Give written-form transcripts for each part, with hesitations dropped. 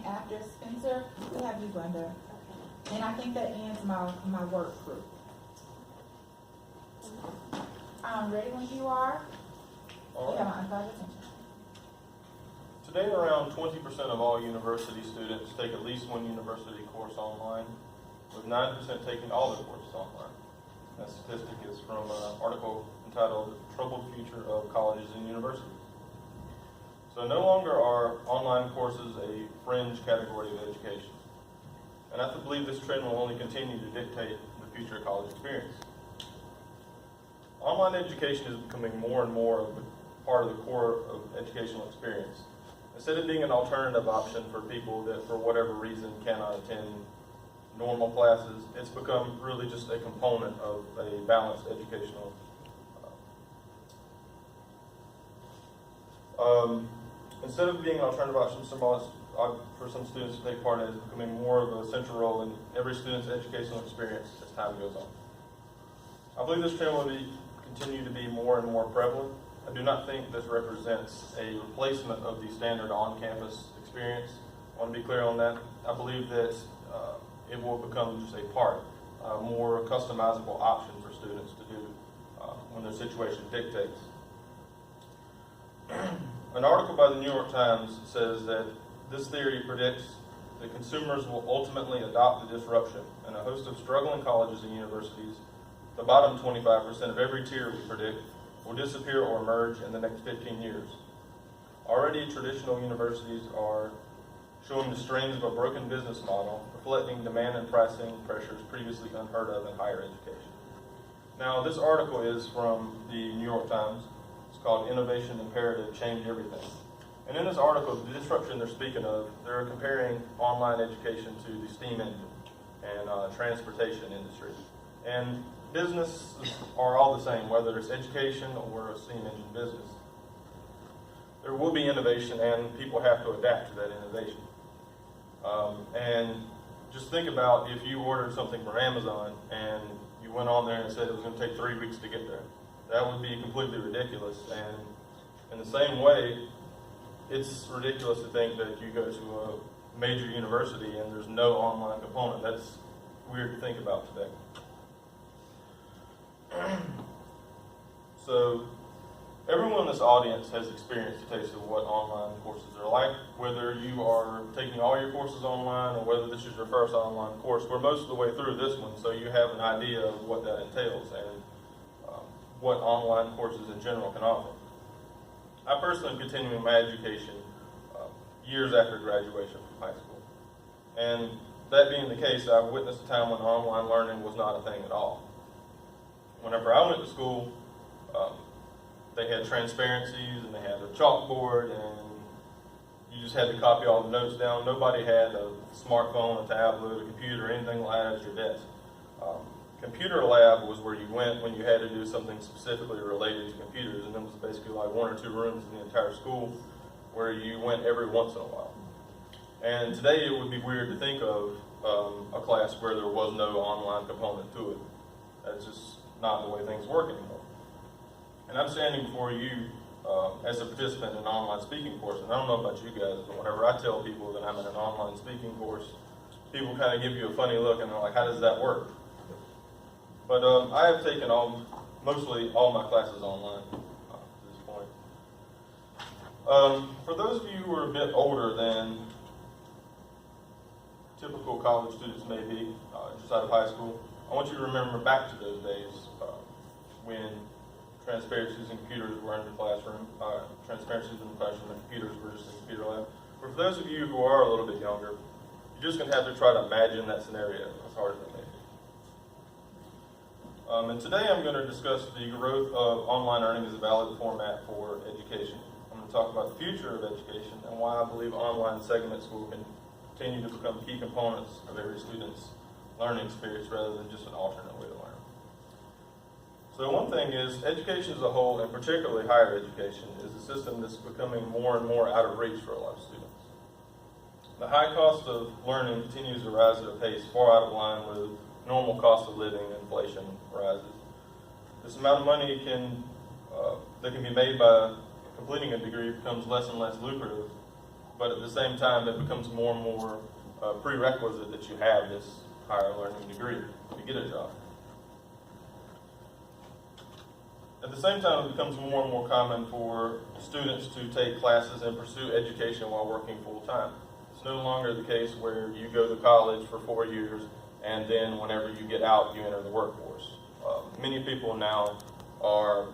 then after Spencer, we'll have you, Brenda. And I think that ends my work group. I'm ready when you are. All You have right. my undivided attention. Today, around 20% of all university students take at least one university course online, with 9% taking all their courses online. That statistic is from an article entitled "The Troubled Future of Colleges and Universities." So no longer are online courses a fringe category of education. And I believe this trend will only continue to dictate the future college experience. Online education is becoming more and more of a part of the core of educational experience. Instead of being an alternative option for people that, for whatever reason, cannot attend normal classes, it's become really just a component of a balanced educational. Instead of being an alternative option for some students to take part in, it's becoming more of a central role in every student's educational experience as time goes on. I believe this trend will continue to be more and more prevalent. I do not think this represents a replacement of the standard on-campus experience. I want to be clear on that. I believe that it will become just a part, a more customizable option for students to do when their situation dictates. An article by the New York Times says that this theory predicts that consumers will ultimately adopt the disruption, and a host of struggling colleges and universities, the bottom 25% of every tier we predict, will disappear or emerge in the next 15 years. Already, traditional universities are showing the strains of a broken business model, reflecting demand and pricing pressures previously unheard of in higher education. Now, this article is from the New York Times. It's called Innovation Imperative, Change Everything. And in this article, the disruption they're speaking of, they're comparing online education to the steam engine and transportation industry. And businesses are all the same, whether it's education or a steam engine business. There will be innovation, and people have to adapt to that innovation. And just think about if you ordered something from Amazon and you went on there and said it was going to take 3 weeks to get there. That would be completely ridiculous. And in the same way, it's ridiculous to think that you go to a major university and there's no online component. That's weird to think about today. So everyone in this audience has experienced a taste of what online courses are like, whether you are taking all your courses online or whether this is your first online course. We're most of the way through this one, so you have an idea of what that entails and what online courses in general can offer. I personally am continuing my education years after graduation from high school. And that being the case, I've witnessed a time when online learning was not a thing at all. Whenever I went to school, they had transparencies and they had a chalkboard and you just had to copy all the notes down. Nobody had a smartphone, a tablet, a computer, or anything like that at your desk. Computer lab was where you went when you had to do something specifically related to computers, and it was basically like 1 or 2 rooms in the entire school where you went every once in a while. And today it would be weird to think of a class where there was no online component to it. That's just not the way things work anymore. And I'm standing before you as a participant in an online speaking course, and I don't know about you guys, but whenever I tell people that I'm in an online speaking course, people kind of give you a funny look and they're like, how does that work? But I have taken mostly all my classes online to this point. For those of you who are a bit older than typical college students may be, just out of high school, I want you to remember back to those days when transparencies and computers were in the classroom, transparencies in the classroom and computers were just in the computer lab. But for those of you who are a little bit younger, you're just going to have to try to imagine that scenario as hard as it may be. And today I'm going to discuss the growth of online learning as a valid format for education. I'm going to talk about the future of education and why I believe online segments will continue to become key components of every student's learning experience rather than just an alternate way to learn. So one thing is, education as a whole, and particularly higher education, is a system that's becoming more and more out of reach for a lot of students. The high cost of learning continues to rise at a pace far out of line with normal cost of living and inflation rises. This amount of money that can be made by completing a degree becomes less and less lucrative, but at the same time, it becomes more and more prerequisite that you have this higher learning degree to get a job. At the same time, it becomes more and more common for students to take classes and pursue education while working full-time. It's no longer the case where you go to college for 4 years and then whenever you get out, you enter the workforce. Many people now are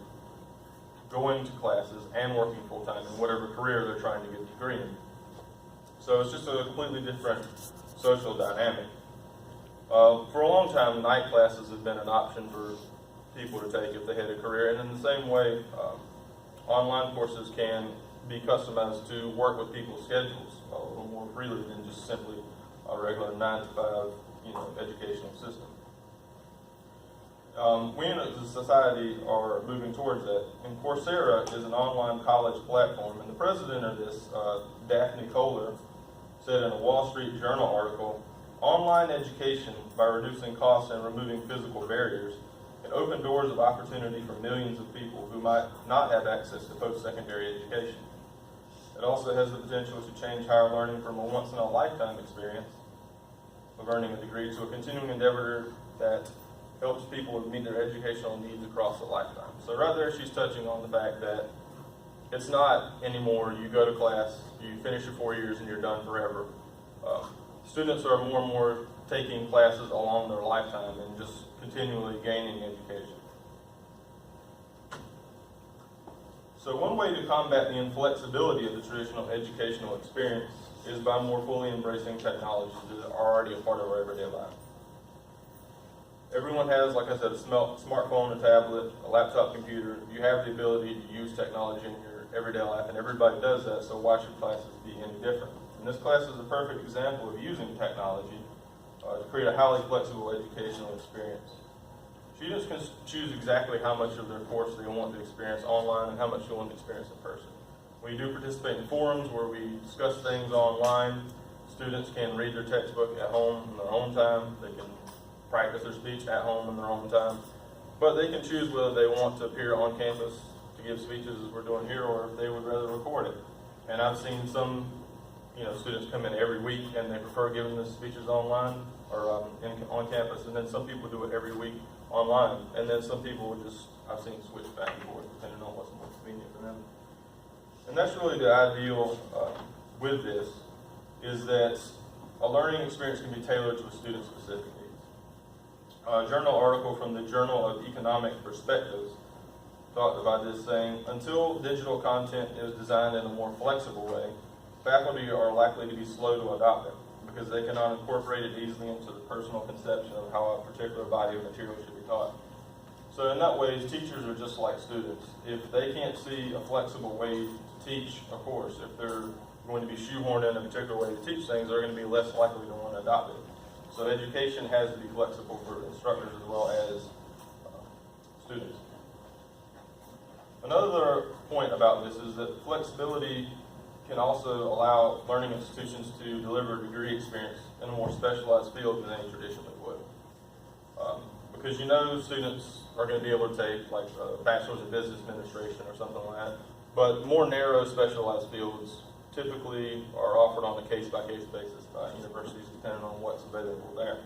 going to classes and working full-time in whatever career they're trying to get a degree in. So it's just a completely different social dynamic. For a long time, night classes have been an option for people to take if they had a career, and in the same way, online courses can be customized to work with people's schedules a little more freely than just simply a regular 9-to-5, educational system. We as a society are moving towards that, and Coursera is an online college platform, and the president of this, Daphne Kohler, said in a Wall Street Journal article, "Online education, by reducing costs and removing physical barriers, can open doors of opportunity for millions of people who might not have access to post-secondary education. It also has the potential to change higher learning from a once-in-a-lifetime experience of earning a degree to a continuing endeavor that helps people meet their educational needs across a lifetime." So right there, she's touching on the fact that it's not anymore you go to class, you finish your 4 years, and you're done forever. Students are more and more taking classes along their lifetime and just continually gaining education. So one way to combat the inflexibility of the traditional educational experience is by more fully embracing technologies that are already a part of our everyday life. Everyone has, like I said, a smartphone, a tablet, a laptop computer. You have the ability to use technology in your everyday life, and everybody does that, so why should classes be any different? And this class is a perfect example of using technology to create a highly flexible educational experience. Students can choose exactly how much of their course they want to experience online and how much they want to experience in person. We do participate in forums where we discuss things online. Students can read their textbook at home in their own time. They can practice their speech at home in their own time. But they can choose whether they want to appear on campus to give speeches as we're doing here, or if they would rather record it. And I've seen some students come in every week and they prefer giving the speeches online or on campus, and then some people do it every week online, and then some people would just, I've seen switch back and forth depending on what's more convenient for them. And that's really the ideal with this, is that a learning experience can be tailored to a student's specific needs. A journal article from the Journal of Economic Perspectives talked about this, saying, "Until digital content is designed in a more flexible way, faculty are likely to be slow to adopt it because they cannot incorporate it easily into the personal conception of how a particular body of material should be taught." So in that way, teachers are just like students. If they can't see a flexible way to teach a course, if they're going to be shoehorned in a particular way to teach things, they're going to be less likely to want to adopt it. So education has to be flexible for instructors as well as students. Another point about this is that flexibility can also allow learning institutions to deliver a degree experience in a more specialized field than they traditionally would. Because students are going to be able to take like a bachelor's in business administration or something like that, but more narrow specialized fields typically are offered on a case-by-case basis by universities depending on what's available there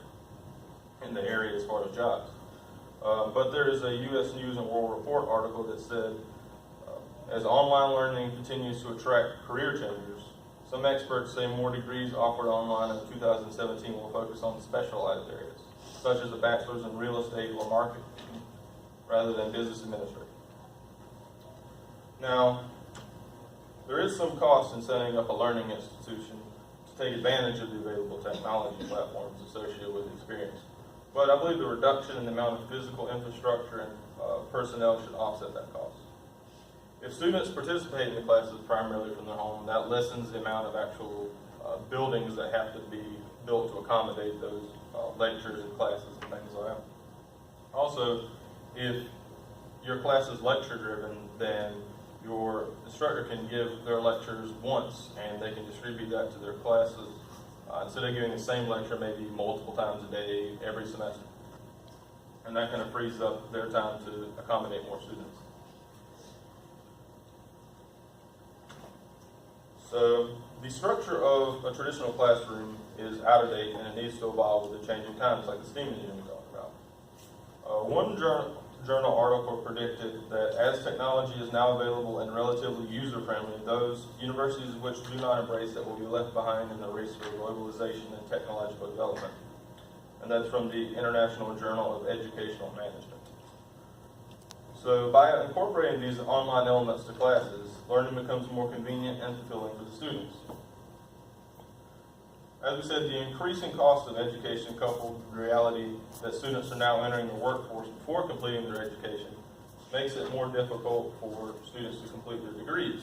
in the area as far as jobs. But there is a U.S. News and World Report article that said, as online learning continues to attract career changers, some experts say more degrees offered online in 2017 will focus on specialized areas, such as a bachelor's in real estate or marketing, rather than business administration. Now, there is some cost in setting up a learning institution to take advantage of the available technology platforms associated with the experience. But I believe the reduction in the amount of physical infrastructure and personnel should offset that cost. If students participate in the classes primarily from their home, that lessens the amount of actual buildings that have to be built to accommodate those lectures and classes and things like that. Also, if your class is lecture-driven, then your instructor can give their lectures once and they can distribute that to their classes instead of giving the same lecture maybe multiple times a day every semester. And that kind of frees up their time to accommodate more students. So The structure of a traditional classroom is out of date and it needs to evolve with the changing times, like the STEAM engine we talked about. One journal article predicted that as technology is now available and relatively user-friendly, those universities which do not embrace it will be left behind in the race for globalization and technological development. And that's from the International Journal of Educational Management. So by incorporating these online elements to classes, learning becomes more convenient and fulfilling for the students. As we said, the increasing cost of education coupled with the reality that students are now entering the workforce before completing their education makes it more difficult for students to complete their degrees.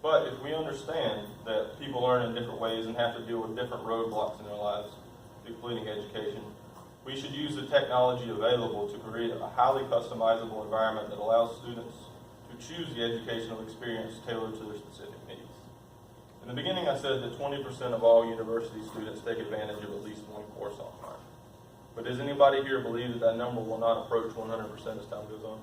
But if we understand that people learn in different ways and have to deal with different roadblocks in their lives to completing education, we should use the technology available to create a highly customizable environment that allows students to choose the educational experience tailored to their specific needs. In the beginning, I said that 20% of all university students take advantage of at least one course online. But does anybody here believe that that number will not approach 100% as time goes on?